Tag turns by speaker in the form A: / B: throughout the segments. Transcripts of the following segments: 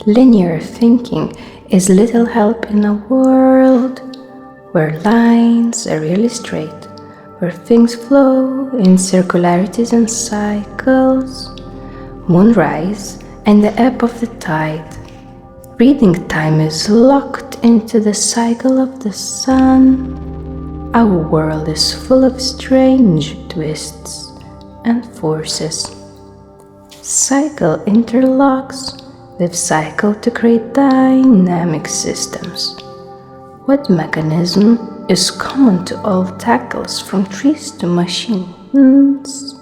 A: Linear thinking is little help in a world where lines are really straight, where things flow in circularities and cycles, moonrise and the ebb of the tide. Reading time is locked into the cycle of the sun. Our world is full of strange twists and forces. Cycle interlocks with cycle to create dynamic systems. What mechanism is common to all tackles from trees to machines?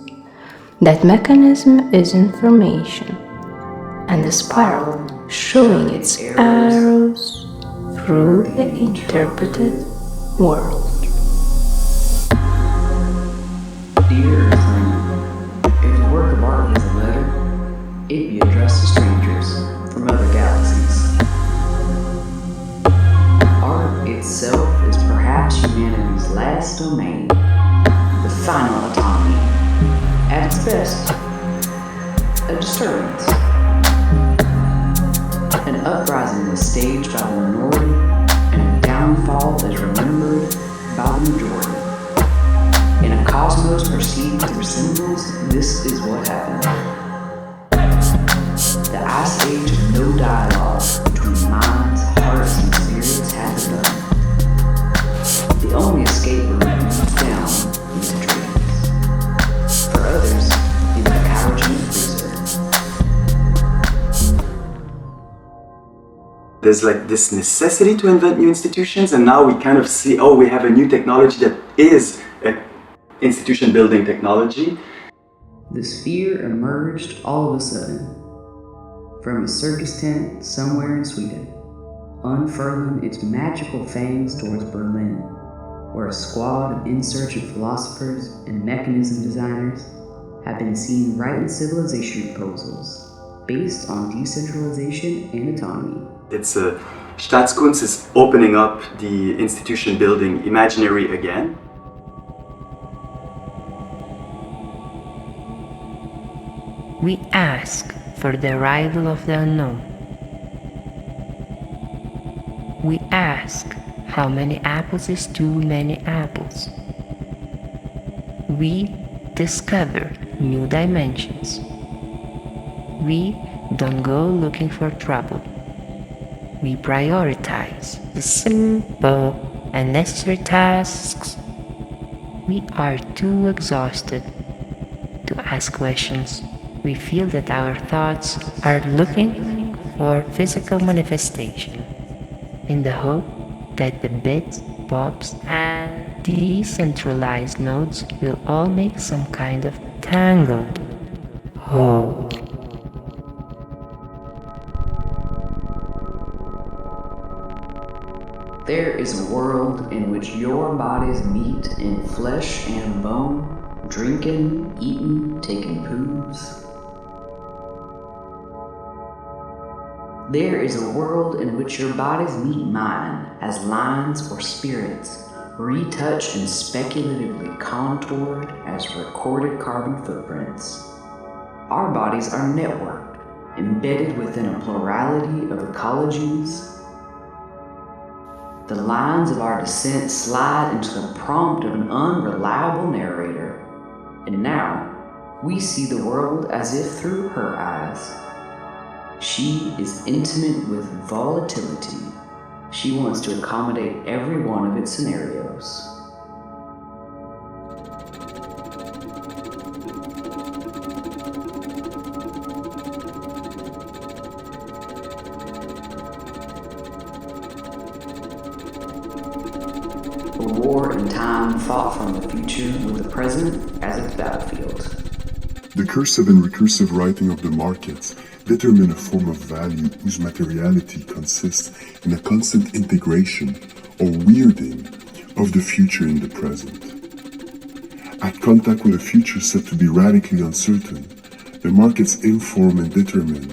A: That mechanism is information, and the spiral showing its arrows through the interpreted world.
B: Dear friend, if the work of art was a letter, it'd be addressed to strangers from other galaxies. Art itself is perhaps humanity's last domain, the final autonomy. At its best, a disturbance. An uprising is staged by the minority, and a downfall is remembered by the majority. In a cosmos perceived through symbols, this is what happened. The ice age of no dialogue between minds, hearts, and spirits had begun. The only escape route leads down into dreams. For others, in the couch in the freezer.
C: There's like this necessity to invent new institutions, and now we kind of see, oh, we have a new technology that is an institution building technology.
B: This fear emerged all of a sudden from a circus tent somewhere in Sweden, unfurling its magical fangs towards Berlin, where a squad of insurgent philosophers and mechanism designers have been seen writing civilization proposals based on decentralization and autonomy.
C: It's Staatskunst is opening up the institution building imaginary again.
D: We ask for the arrival of the unknown. We ask how many apples is too many apples. We discover new dimensions. We don't go looking for trouble. We prioritize the simple and necessary tasks. We are too exhausted to ask questions. We feel that our thoughts are looking for physical manifestation in the hope that the bits, bobs, and decentralized nodes will all make some kind of tangled whole.
B: There is a world in which your bodies meet in flesh and bone, drinking, eating, taking poos. There is a world in which your bodies meet mine as lines or spirits, retouched and speculatively contoured as recorded carbon footprints. Our bodies are networked, embedded within a plurality of ecologies. The lines of our descent slide into the prompt of an unreliable narrator, and now we see the world as if through her eyes. She is intimate with volatility. She wants to accommodate every one of its scenarios. A war in time fought from the future with the present as its battlefield.
E: The cursive and recursive writing of the markets determine a form of value whose materiality consists in a constant integration or weirding of the future in the present. At contact with a future said to be radically uncertain, the markets inform and determine,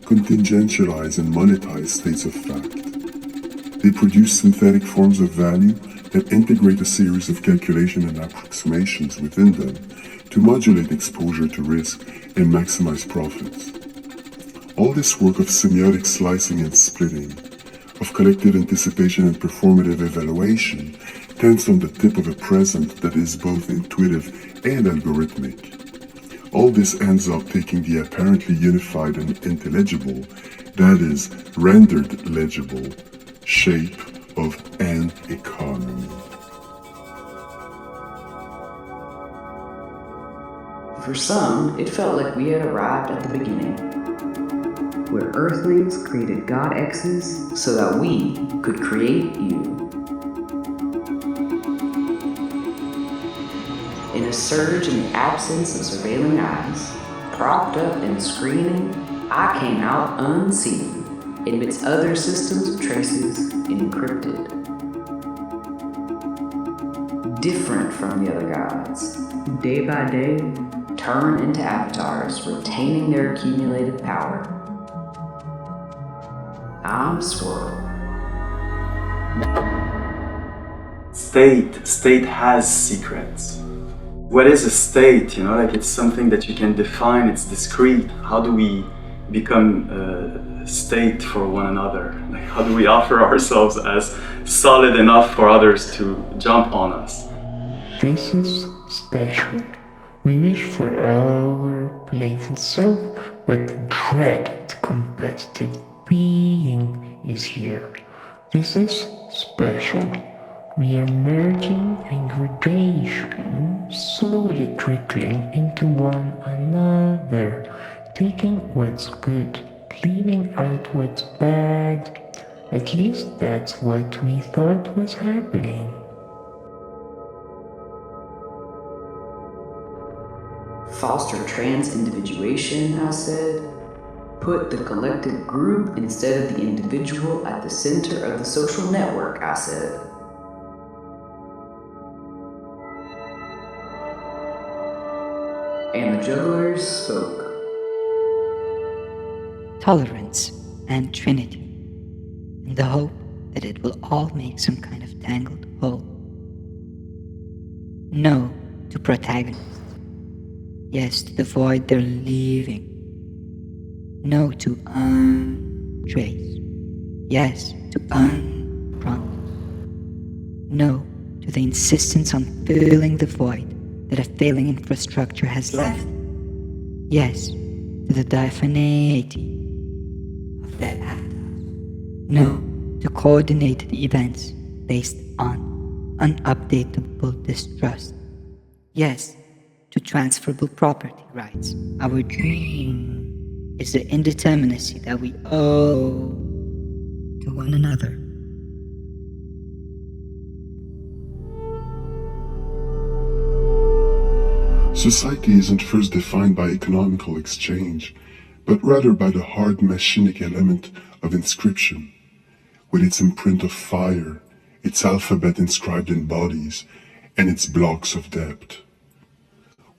E: contingentialize and monetize states of fact. They produce synthetic forms of value that integrate a series of calculations and approximations within them to modulate exposure to risk and maximize profits. All this work of semiotic slicing and splitting, of collective anticipation and performative evaluation, tends on the tip of a present that is both intuitive and algorithmic. All this ends up taking the apparently unified and intelligible, that is, rendered legible, shape of an economy.
B: For some, it felt like we had arrived at the beginning, where Earthlings created God X's so that we could create you. In a surge in the absence of surveilling eyes, propped up and screaming, I came out unseen, amidst other systems of traces encrypted. Different from the other gods, who day by day turn into avatars, retaining their accumulated power. I'm Swirl.
C: State has secrets. What is a state? Like it's something that you can define, it's discrete. How do we become a state for one another? Like how do we offer ourselves as solid enough for others to jump on us?
D: This is special. We wish for our playful self, but the dreaded competitive being is here. This is special. We are merging in gradation, slowly trickling into one another, taking what's good, leaving out what's bad. At least that's what we thought was happening.
B: Foster trans individuation, I said. Put the collective group instead of the individual at the center of the social network, I said. And the jugglers spoke.
F: Tolerance and Trinity, in the hope that it will all make some kind of tangled whole. No to protagonists. Yes to the void they're leaving. No to untrace. Yes to unpromise. No to the insistence on filling the void that a failing infrastructure has left. Yes to the diaphaneity of that act. No to coordinated events based on unupdatable distrust. Yes to transferable property rights. Our dream is the indeterminacy that we owe to one another.
E: Society isn't first defined by economical exchange, but rather by the hard machinic element of inscription, with its imprint of fire, its alphabet inscribed in bodies, and its blocks of depth.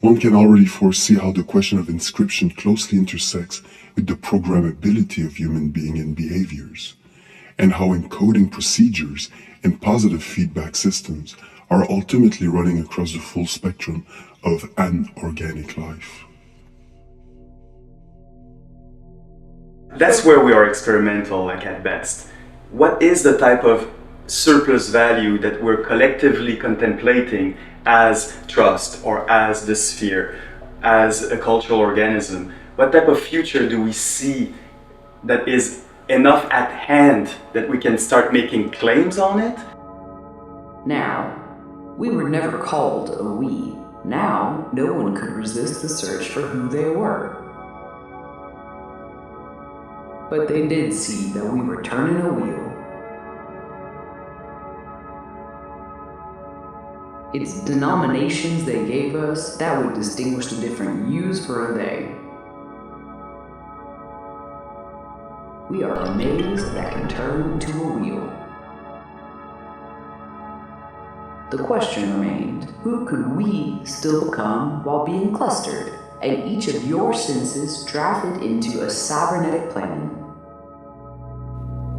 E: One can already foresee how the question of inscription closely intersects with the programmability of human being and behaviors, and how encoding procedures and positive feedback systems are ultimately running across the full spectrum of an organic life.
C: That's where we are experimental, like at best. What is the type of surplus value that we're collectively contemplating as trust or as the sphere, as a cultural organism? What type of future do we see that is enough at hand that we can start making claims on it?
B: Now, we were never called a we. Now, no one could resist the search for who they were. But they did see that we were turning a wheel. It's denominations they gave us that would distinguish the different yous for a they. We are a maze that can turn into a wheel. The question remained, who could we still become while being clustered, and each of your senses drafted into a cybernetic plan?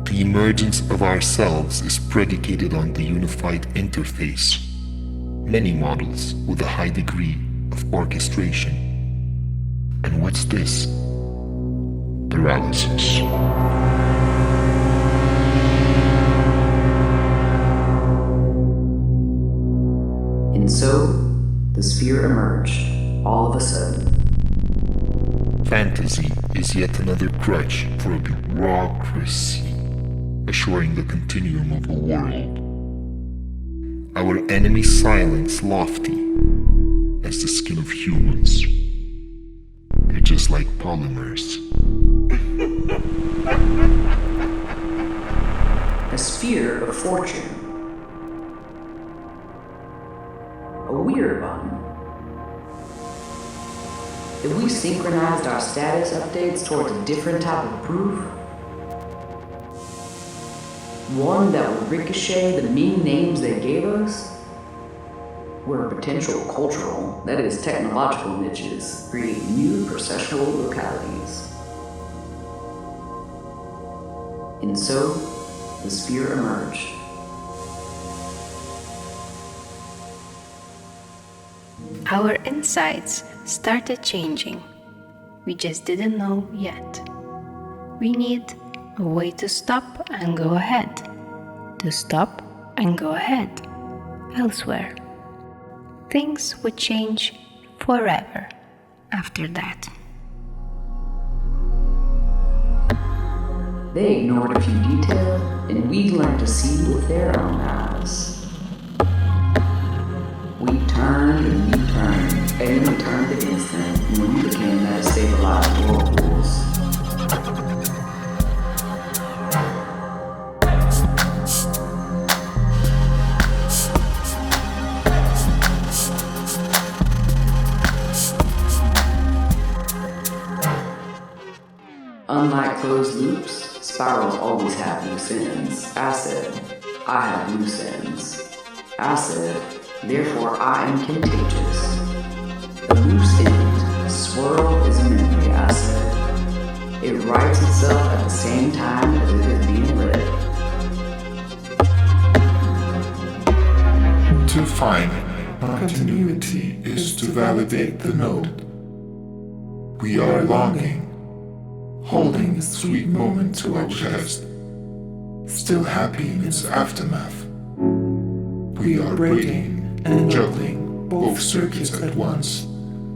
E: The emergence of ourselves is predicated on the unified interface. Many models with a high degree of orchestration. And what's this? paralysis.
B: And so, the sphere emerged, all of a sudden.
E: Fantasy is yet another crutch for a bureaucracy, assuring the continuum of the world. Our enemy silence lofty as the skin of humans. They're just like polymers.
B: A sphere of fortune. A weird one. If we synchronized our status updates towards a different type of proof, one that would ricochet the mean names they gave us, we're potential cultural, that is technological niches, creating new processual localities. And so, the sphere emerged.
A: Our insights started changing. We just didn't know yet. We need a way to stop and go ahead. To stop and go ahead. Elsewhere. Things would change forever after that.
B: They ignored a few details, and we learned to see with their own eyes. We turned and we turned, and then we turned against them when we became metastabilized whirlpools. Unlike closed loops, spirals always have loose ends. I said, I have loose ends. I said, therefore I am contagious. A loose end, a swirl is a memory, I said. It writes itself at the same time as it is being read.
E: To find continuity is to validate the node. We are longing, holding a sweet moment to our chest, still happy in its aftermath. We are braiding and juggling both circuits at once.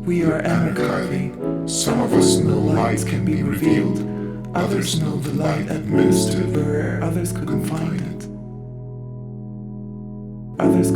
E: We are archiving. Some of us know light can be revealed, others know the light administered where others couldn't find it. Others